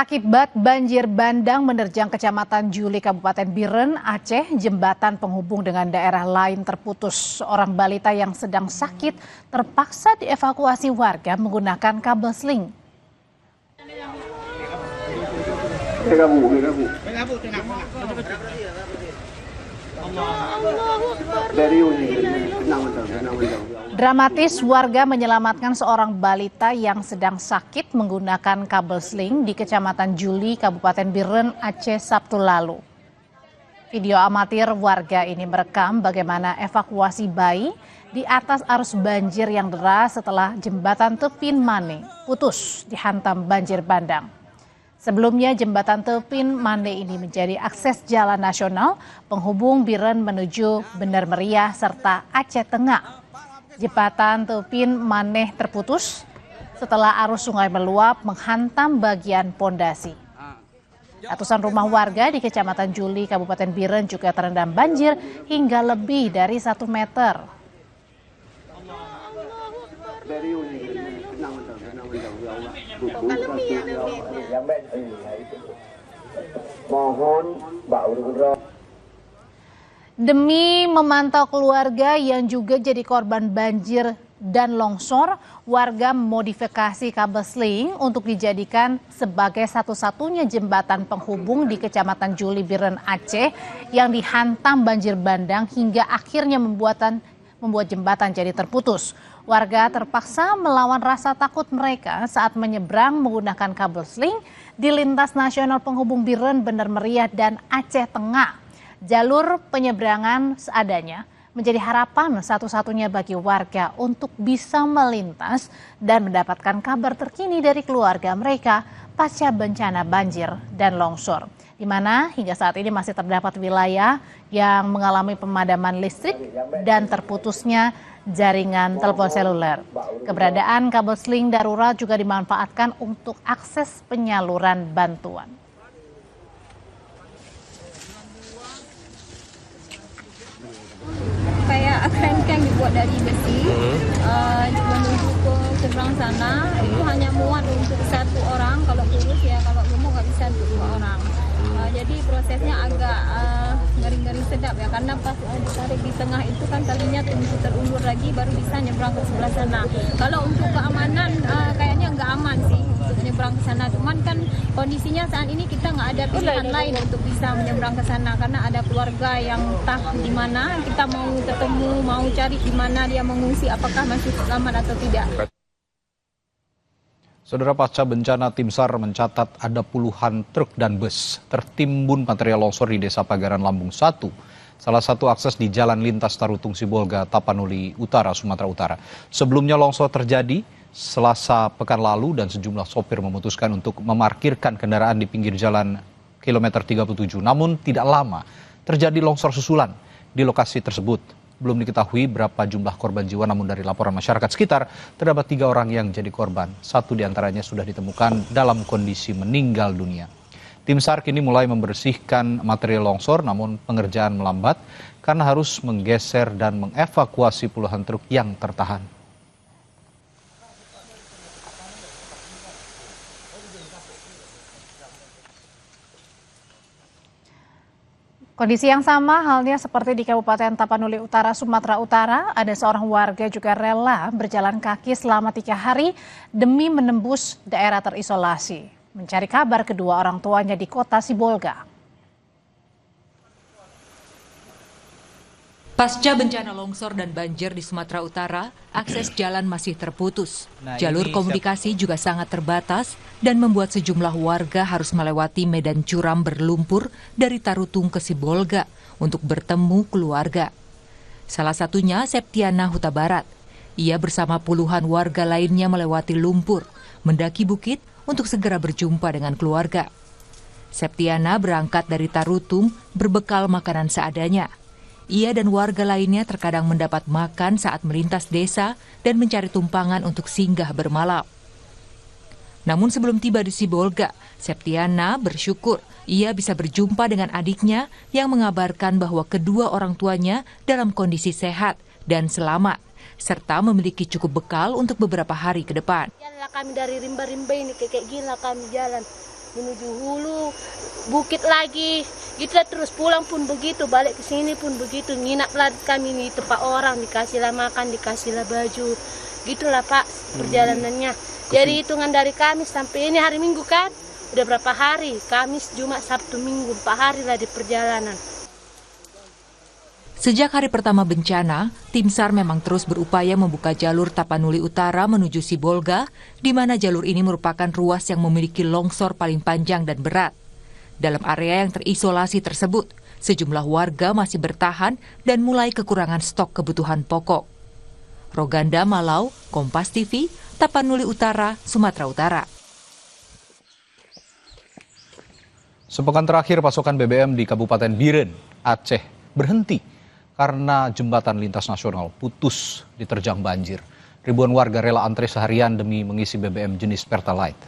Akibat banjir bandang menerjang Kecamatan Juli, Kabupaten Biren, Aceh, jembatan penghubung dengan daerah lain terputus. Seorang balita yang sedang sakit terpaksa dievakuasi warga menggunakan kabel sling. Dramatis, warga menyelamatkan seorang balita yang sedang sakit menggunakan kabel sling di Kecamatan Juli, Kabupaten Biren, Aceh, Sabtu lalu. Video amatir warga ini merekam bagaimana evakuasi bayi di atas arus banjir yang deras setelah jembatan Tepin Mane putus dihantam banjir bandang. Sebelumnya jembatan Tepin Mane ini menjadi akses jalan nasional penghubung Biren menuju Bener Meriah serta Aceh Tengah. Jembatan Tepin Mane terputus setelah arus sungai meluap menghantam bagian pondasi. Ratusan rumah warga di Kecamatan Juli, Kabupaten Biren juga terendam banjir hingga lebih dari 1 meter. Demi memantau keluarga yang juga jadi korban banjir dan longsor, warga memodifikasi kabel sling untuk dijadikan sebagai satu-satunya jembatan penghubung di Kecamatan Juli, Biren, Aceh yang dihantam banjir bandang hingga akhirnya membuat jembatan jadi terputus. Warga terpaksa melawan rasa takut mereka saat menyeberang menggunakan kabel sling di lintas nasional penghubung Biren, Bener Meriah, dan Aceh Tengah. Jalur penyeberangan seadanya menjadi harapan satu-satunya bagi warga untuk bisa melintas dan mendapatkan kabar terkini dari keluarga mereka pasca bencana banjir dan longsor, di mana hingga saat ini masih terdapat wilayah yang mengalami pemadaman listrik dan terputusnya jaringan telepon seluler. Keberadaan kabel sling darurat juga dimanfaatkan untuk akses penyaluran bantuan. Kayak kerangkeng dibuat dari besi, menuju ke seberang sana itu hanya muat untuk 1 orang, kalau kurus ya, kalau gemuk nggak bisa untuk 2 orang. Jadi prosesnya agak ngeri-ngeri sedap ya, karena pas ditarik di tengah itu kan talinya terulur lagi baru bisa nyebrang ke sebelah sana. Kalau untuk keamanan kayaknya nggak aman sih untuk nyebrang ke sana. Cuman kan kondisinya saat ini kita nggak ada pilihan lain untuk bisa menyeberang ke sana karena ada keluarga yang entah di mana, kita mau ketemu, mau cari di mana dia mengungsi, apakah masih selamat atau tidak. Saudara, pasca bencana, Tim SAR mencatat ada puluhan truk dan bus tertimbun material longsor di Desa Pagaran Lambung 1, salah satu akses di Jalan Lintas Tarutung Sibolga, Tapanuli Utara, Sumatera Utara. Sebelumnya longsor terjadi Selasa pekan lalu dan sejumlah sopir memutuskan untuk memarkirkan kendaraan di pinggir jalan kilometer 37. Namun tidak lama terjadi longsor susulan di lokasi tersebut. Belum diketahui berapa jumlah korban jiwa, namun dari laporan masyarakat sekitar terdapat 3 orang yang jadi korban. 1 diantaranya sudah ditemukan dalam kondisi meninggal dunia. Tim SAR kini mulai membersihkan material longsor, namun pengerjaan melambat karena harus menggeser dan mengevakuasi puluhan truk yang tertahan. Kondisi yang sama halnya seperti di Kabupaten Tapanuli Utara, Sumatera Utara, ada seorang warga juga rela berjalan kaki selama 3 hari demi menembus daerah terisolasi, mencari kabar kedua orang tuanya di kota Sibolga. Pasca bencana longsor dan banjir di Sumatera Utara, akses jalan masih terputus. Jalur komunikasi juga sangat terbatas dan membuat sejumlah warga harus melewati medan curam berlumpur dari Tarutung ke Sibolga untuk bertemu keluarga. Salah satunya Septiana Huta Barat. Ia bersama puluhan warga lainnya melewati lumpur, mendaki bukit untuk segera berjumpa dengan keluarga. Septiana berangkat dari Tarutung berbekal makanan seadanya. Ia dan warga lainnya terkadang mendapat makan saat melintas desa dan mencari tumpangan untuk singgah bermalam. Namun sebelum tiba di Sibolga, Septiana bersyukur ia bisa berjumpa dengan adiknya yang mengabarkan bahwa kedua orang tuanya dalam kondisi sehat dan selamat, serta memiliki cukup bekal untuk beberapa hari ke depan. Kami dari rimba-rimba ini kayak gila kami jalan. menuju hulu, bukit lagi. Gitu lah, terus pulang pun begitu, balik ke sini pun begitu. Nginap lah kami di tempat orang, dikasihlah makan, dikasihlah baju. Gitulah Pak perjalanannya. Jadi hitungan dari Kamis sampai ini hari Minggu kan, udah berapa hari? Kamis, Jumat, Sabtu, Minggu, 4 hari lah di perjalanan. Sejak hari pertama bencana, tim SAR memang terus berupaya membuka jalur Tapanuli Utara menuju Sibolga, di mana jalur ini merupakan ruas yang memiliki longsor paling panjang dan berat. Dalam area yang terisolasi tersebut, sejumlah warga masih bertahan dan mulai kekurangan stok kebutuhan pokok. Roganda Malau, Kompas TV, Tapanuli Utara, Sumatera Utara. Sepekan terakhir pasokan BBM di Kabupaten Biren, Aceh berhenti karena jembatan lintas nasional putus diterjang banjir. Ribuan warga rela antre seharian demi mengisi BBM jenis Pertalite.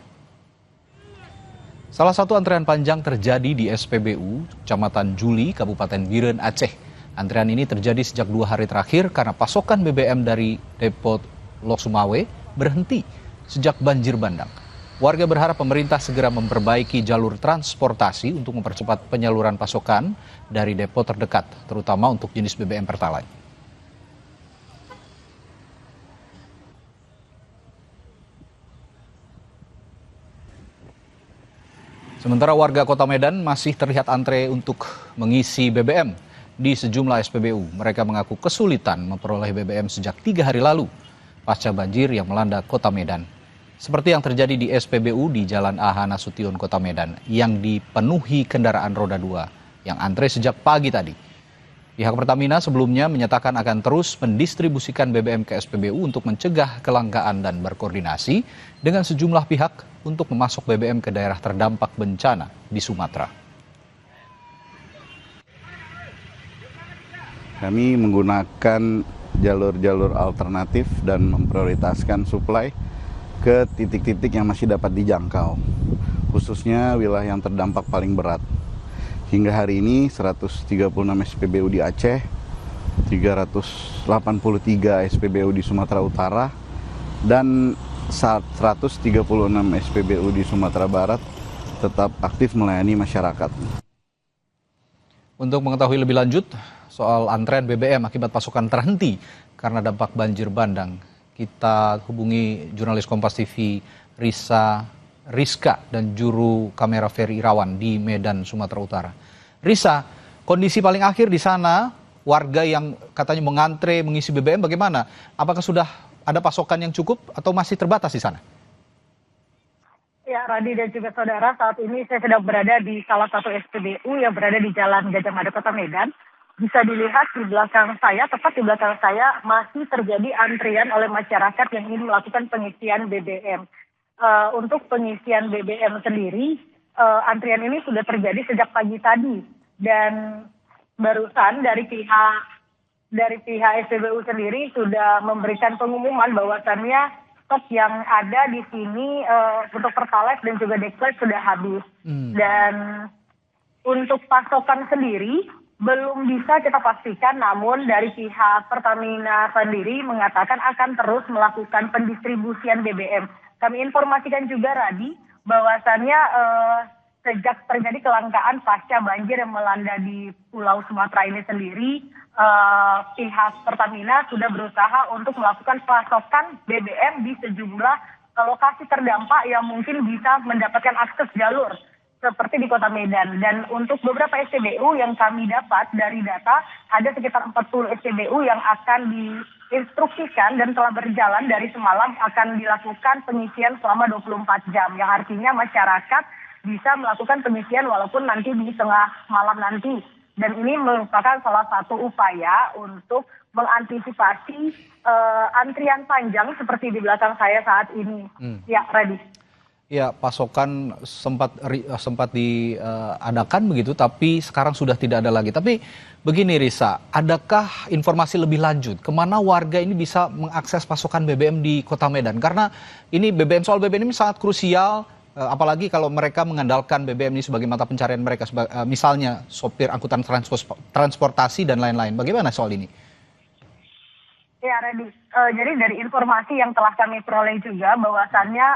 Salah satu antrean panjang terjadi di SPBU, Kecamatan Juli, Kabupaten Biren, Aceh. Antrean ini terjadi sejak 2 hari terakhir karena pasokan BBM dari Depot Lok Sumawe berhenti sejak banjir bandang. Warga berharap pemerintah segera memperbaiki jalur transportasi untuk mempercepat penyaluran pasokan dari depo terdekat, terutama untuk jenis BBM Pertalite. Sementara warga Kota Medan masih terlihat antre untuk mengisi BBM di sejumlah SPBU. Mereka mengaku kesulitan memperoleh BBM sejak 3 hari lalu pasca banjir yang melanda Kota Medan. Seperti yang terjadi di SPBU di Jalan AH Nasution, Kota Medan, yang dipenuhi kendaraan roda 2 yang antre sejak pagi tadi. Pihak Pertamina sebelumnya menyatakan akan terus mendistribusikan BBM ke SPBU untuk mencegah kelangkaan dan berkoordinasi dengan sejumlah pihak untuk memasok BBM ke daerah terdampak bencana di Sumatera. Kami menggunakan jalur-jalur alternatif dan memprioritaskan suplai ke titik-titik yang masih dapat dijangkau, khususnya wilayah yang terdampak paling berat. Hingga hari ini 136 SPBU di Aceh, 383 SPBU di Sumatera Utara, dan 136 SPBU di Sumatera Barat tetap aktif melayani masyarakat. Untuk mengetahui lebih lanjut soal antrean BBM akibat pasokan terhenti karena dampak banjir bandang, kita hubungi jurnalis Kompas TV Rizka dan juru kamera Ferry Irawan di Medan, Sumatera Utara. Risa, kondisi paling akhir di sana, warga yang katanya mengantre mengisi BBM bagaimana? Apakah sudah ada pasokan yang cukup atau masih terbatas di sana? Ya, Radi dan juga saudara, saat ini saya sedang berada di salah satu SPBU yang berada di Jalan Gajah Mada, Kota Medan. Bisa dilihat di belakang saya, tepat di belakang saya, masih terjadi antrian oleh masyarakat yang ingin melakukan pengisian BBM. Untuk pengisian BBM sendiri, antrian ini sudah terjadi sejak pagi tadi. Dan barusan dari pihak SPBU sendiri sudah memberikan pengumuman bahwasannya stok yang ada di sini untuk Pertalite dan juga Dexlite sudah habis. Dan untuk pasokan sendiri belum bisa kita pastikan, namun dari pihak Pertamina sendiri mengatakan akan terus melakukan pendistribusian BBM. Kami informasikan juga, Radi, bahwasannya sejak terjadi kelangkaan pasca banjir yang melanda di Pulau Sumatera ini sendiri, pihak Pertamina sudah berusaha untuk melakukan pasokan BBM di sejumlah lokasi terdampak yang mungkin bisa mendapatkan akses jalur seperti di Kota Medan. Dan untuk beberapa SPBU yang kami dapat dari data, ada sekitar 40 SPBU yang akan diinstruksikan dan telah berjalan dari semalam akan dilakukan pengisian selama 24 jam. Yang artinya masyarakat bisa melakukan pengisian walaupun nanti di tengah malam nanti. Dan ini merupakan salah satu upaya untuk mengantisipasi antrian panjang seperti di belakang saya saat ini. Ya, Radi. Ya, pasokan sempat diadakan begitu, tapi sekarang sudah tidak ada lagi. Tapi begini Risa, adakah informasi lebih lanjut kemana warga ini bisa mengakses pasokan BBM di Kota Medan? Karena ini soal BBM ini sangat krusial, apalagi kalau mereka mengandalkan BBM ini sebagai mata pencarian mereka, misalnya sopir angkutan transportasi dan lain-lain. Bagaimana soal ini? Ya, Radi. Jadi dari informasi yang telah kami peroleh juga bahwasannya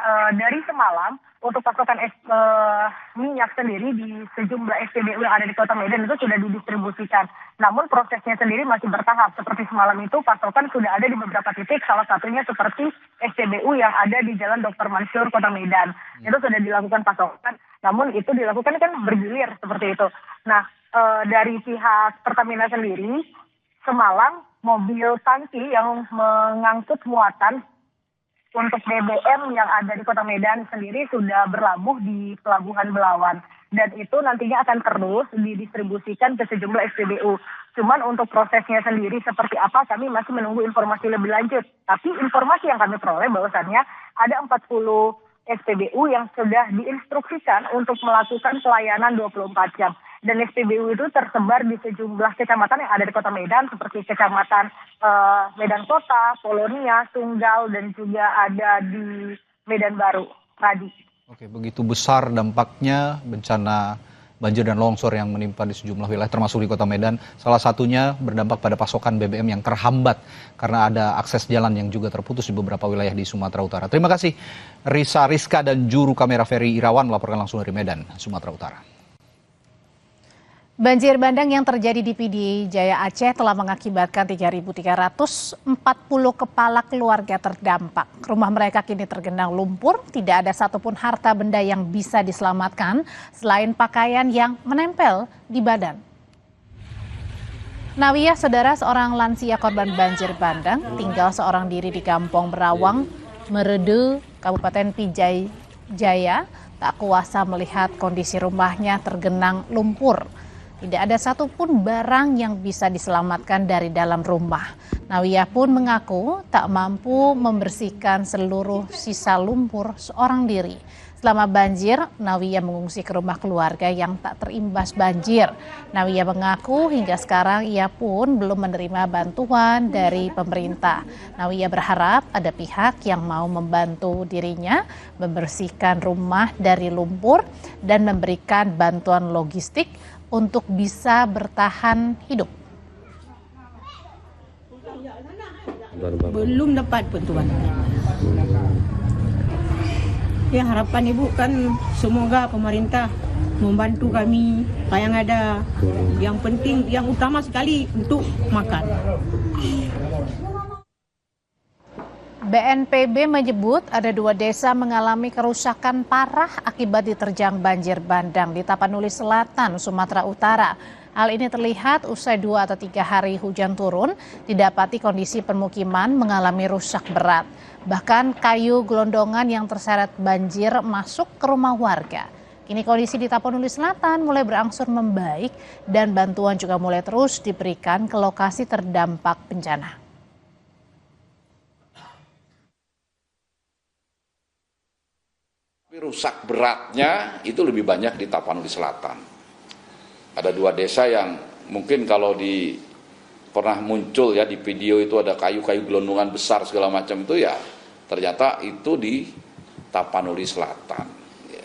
dari semalam untuk pasokan minyak sendiri di sejumlah SPBU yang ada di Kota Medan itu sudah didistribusikan. Namun prosesnya sendiri masih bertahap. Seperti semalam itu pasokan sudah ada di beberapa titik, salah satunya seperti SPBU yang ada di Jalan Dr. Mansur, Kota Medan. Itu sudah dilakukan pasokan, namun itu dilakukan kan bergilir seperti itu. Nah, dari pihak Pertamina sendiri, semalam mobil tangki yang mengangkut muatan untuk BBM yang ada di Kota Medan sendiri sudah berlabuh di Pelabuhan Belawan. Dan itu nantinya akan terus didistribusikan ke sejumlah SPBU. Cuman untuk prosesnya sendiri seperti apa kami masih menunggu informasi lebih lanjut. Tapi informasi yang kami peroleh bahwasannya ada 40 SPBU yang sudah diinstruksikan untuk melakukan pelayanan 24 jam. Dan SPBU itu tersebar di sejumlah kecamatan yang ada di Kota Medan, seperti Kecamatan Medan Kota, Polonia, Tunggal, dan juga ada di Medan Baru, Radi. Oke, begitu besar dampaknya bencana banjir dan longsor yang menimpa di sejumlah wilayah, termasuk di Kota Medan. Salah satunya berdampak pada pasokan BBM yang terhambat karena ada akses jalan yang juga terputus di beberapa wilayah di Sumatera Utara. Terima kasih Risa Rizka dan juru kamera Ferry Irawan melaporkan langsung dari Medan, Sumatera Utara. Banjir bandang yang terjadi di PD Jaya Aceh telah mengakibatkan 3.340 kepala keluarga terdampak. Rumah mereka kini tergenang lumpur, tidak ada satupun harta benda yang bisa diselamatkan selain pakaian yang menempel di badan. Nawiyah, saudara, seorang lansia korban banjir bandang, tinggal seorang diri di Kampung Berawang, Meredu, Kabupaten Pidijaya Jaya, tak kuasa melihat kondisi rumahnya tergenang lumpur. Tidak ada satupun barang yang bisa diselamatkan dari dalam rumah. Nawiyah pun mengaku tak mampu membersihkan seluruh sisa lumpur seorang diri. Selama banjir, Nawiyah mengungsi ke rumah keluarga yang tak terimbas banjir. Nawiyah mengaku hingga sekarang ia pun belum menerima bantuan dari pemerintah. Nawiyah berharap ada pihak yang mau membantu dirinya membersihkan rumah dari lumpur dan memberikan bantuan logistik untuk bisa bertahan hidup. Belum dapat bantuan. Ya, harapan Ibu kan semoga pemerintah membantu kami apa yang ada. Yang penting, yang utama sekali untuk makan. BNPB menyebut ada 2 desa mengalami kerusakan parah akibat diterjang banjir bandang di Tapanuli Selatan, Sumatera Utara. Hal ini terlihat usai 2 atau 3 hari hujan turun, didapati kondisi permukiman mengalami rusak berat. Bahkan kayu gelondongan yang terseret banjir masuk ke rumah warga. Kini kondisi di Tapanuli Selatan mulai berangsur membaik dan bantuan juga mulai terus diberikan ke lokasi terdampak bencana. Rusak beratnya itu lebih banyak di Tapanuli Selatan. Ada 2 desa yang mungkin kalau pernah muncul ya di video itu ada kayu-kayu gelondongan besar segala macam itu ya ternyata itu di Tapanuli Selatan. Ya.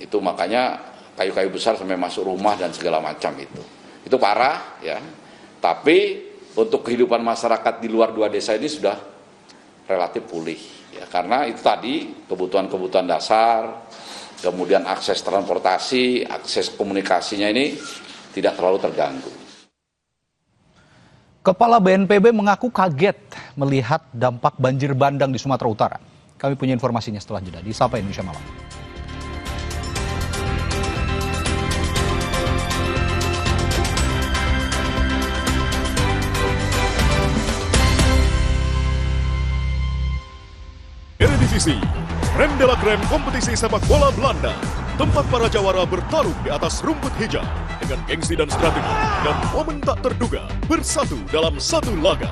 Itu makanya kayu-kayu besar sampai masuk rumah dan segala macam itu. Itu parah ya. Tapi untuk kehidupan masyarakat di luar 2 desa ini sudah relatif pulih. Ya, karena itu tadi kebutuhan-kebutuhan dasar, kemudian akses transportasi, akses komunikasinya ini tidak terlalu terganggu. Kepala BNPB mengaku kaget melihat dampak banjir bandang di Sumatera Utara. Kami punya informasinya setelah jeda di Sapa Indonesia Malam. Eredivisie, Creme de la Creme kompetisi sepak bola Belanda. Tempat para jawara bertarung di atas rumput hijau dengan gengsi dan strategi dan momen tak terduga bersatu dalam satu laga.